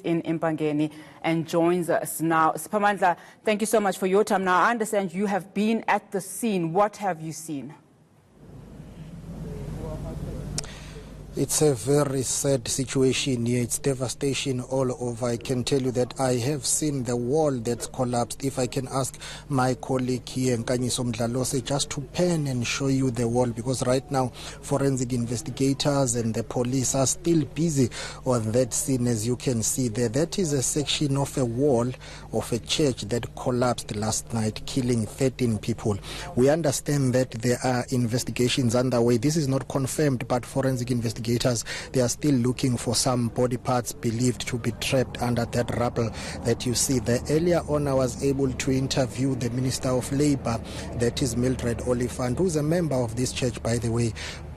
in Empangeni and joins us now. Siphamandla, thank you so much for your time. Now, I understand you have been at the scene. What have you seen? It's a very sad situation here. It's devastation all over. I can tell you that I have seen the wall that's collapsed. If I can ask my colleague here, Nkanyiso Mdlalose, just to pen and show you the wall, because right now forensic investigators and the police are still busy on that scene. As you can see there, that is a section of a wall of a church that collapsed last night, killing 13 people. We understand that there are investigations underway. This is not confirmed, but forensic investigators, they are still looking for some body parts believed to be trapped under that rubble that you see there. Earlier on, I was able to interview the Minister of Labour, that is Mildred Oliphant, who's a member of this church, by the way.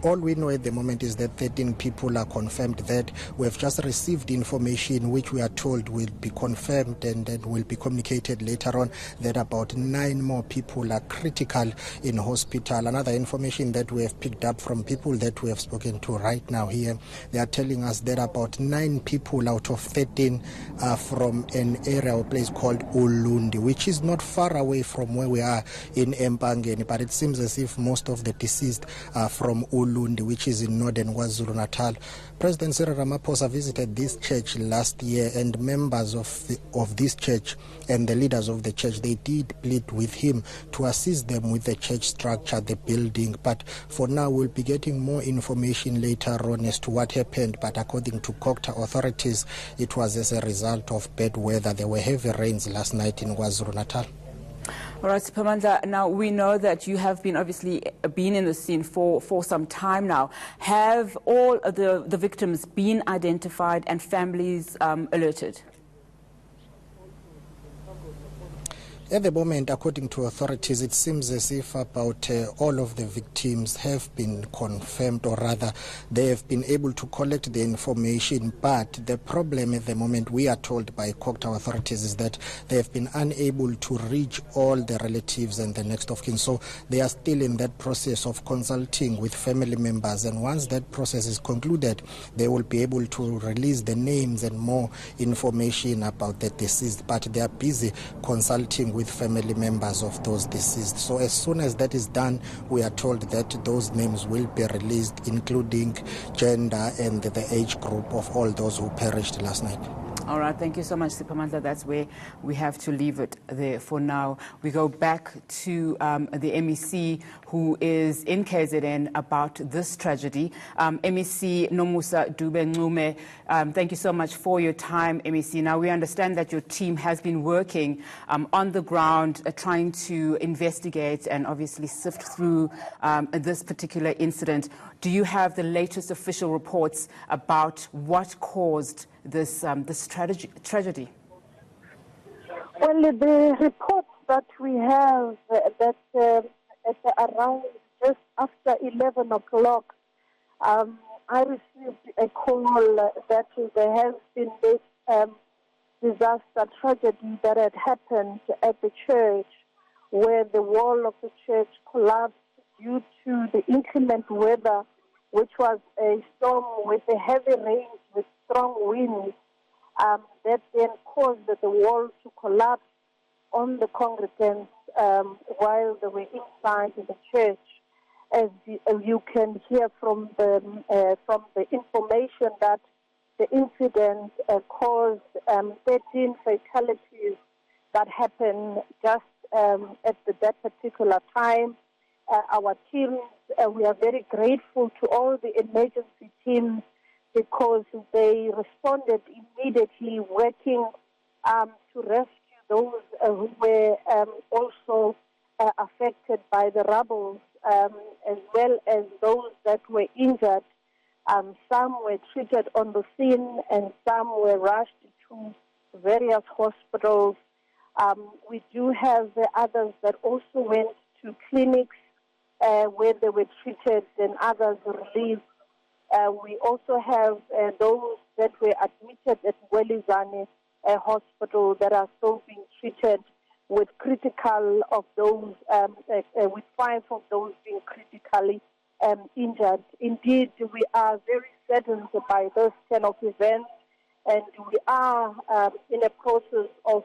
All we know at the moment is that 13 people are confirmed that. We have just received information which we are told will be confirmed and then will be communicated later on, that about 9 more people are critical in hospital. Another information that we have picked up from people that we have spoken to right now here, they are telling us that about 9 people out of 13 are from an area or place called Ulundi, which is not far away from where we are in Empangeni, but it seems as if most of the deceased are from Ulundi, which is in northern KwaZulu-Natal. President Cyril Ramaphosa visited this church last year, and members of this church and the leaders of the church, they did plead with him to assist them with the church structure, the building. But for now, we'll be getting more information later on as to what happened. But according to Cogta authorities, it was as a result of bad weather. There were heavy rains last night in KwaZulu-Natal. All right, Siphamandla, now we know that you have been obviously been in the scene for some time now. Have all of the victims been identified and families alerted? At the moment, according to authorities, it seems as if about all of the victims have been confirmed, or rather, they have been able to collect the information. But the problem at the moment, we are told by Cogta authorities, is that they have been unable to reach all the relatives and the next of kin. So they are still in that process of consulting with family members. And once that process is concluded, they will be able to release the names and more information about the deceased. But they are busy consulting with family members of those deceased. So as soon as that is done, we are told that those names will be released, including gender and the age group of all those who perished last night. All right, thank you so much, Siphamandla. That's where we have to leave it there for now. We go back to the MEC who is in KZN about this tragedy. MEC Nomusa Dube-Ncube, thank you so much for your time, MEC. Now, we understand that your team has been working on the ground, trying to investigate and obviously sift through this particular incident. Do you have the latest official reports about what caused this tragedy? Well, the reports that we have that at around just after 11 o'clock, I received a call that there has been this disaster tragedy that had happened at the church, where the wall of the church collapsed due to the inclement weather, which was a storm with a heavy rain with strong winds, that then caused the wall to collapse on the congregants while they were inside the church. As you can hear from the information, that the incident caused 13 fatalities that happened just at that particular time. Our teams, we are very grateful to all the emergency teams, because they responded immediately, working to rescue those who were also affected by the rubble, as well as those that were injured. Some were treated on the scene and some were rushed to various hospitals. We do have others that also went to clinics where they were treated and others released. We also have those that were admitted at Welizane Hospital that are still being treated, with critical of those, with 5 of those being critically injured. Indeed, we are very saddened by this kind of events, and we are in a process of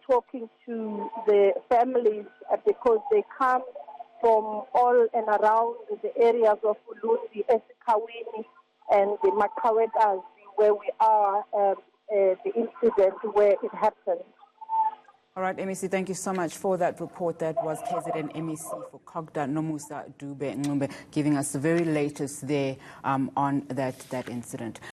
talking to the families because they come from all and around the areas of Ulundi, eSikhawini, and the Makawetas, where we are, the incident where it happened. All right, MEC, thank you so much for that report. That was KZN MEC for Cogta Nomusa Dube-Ncube giving us the very latest there on that incident.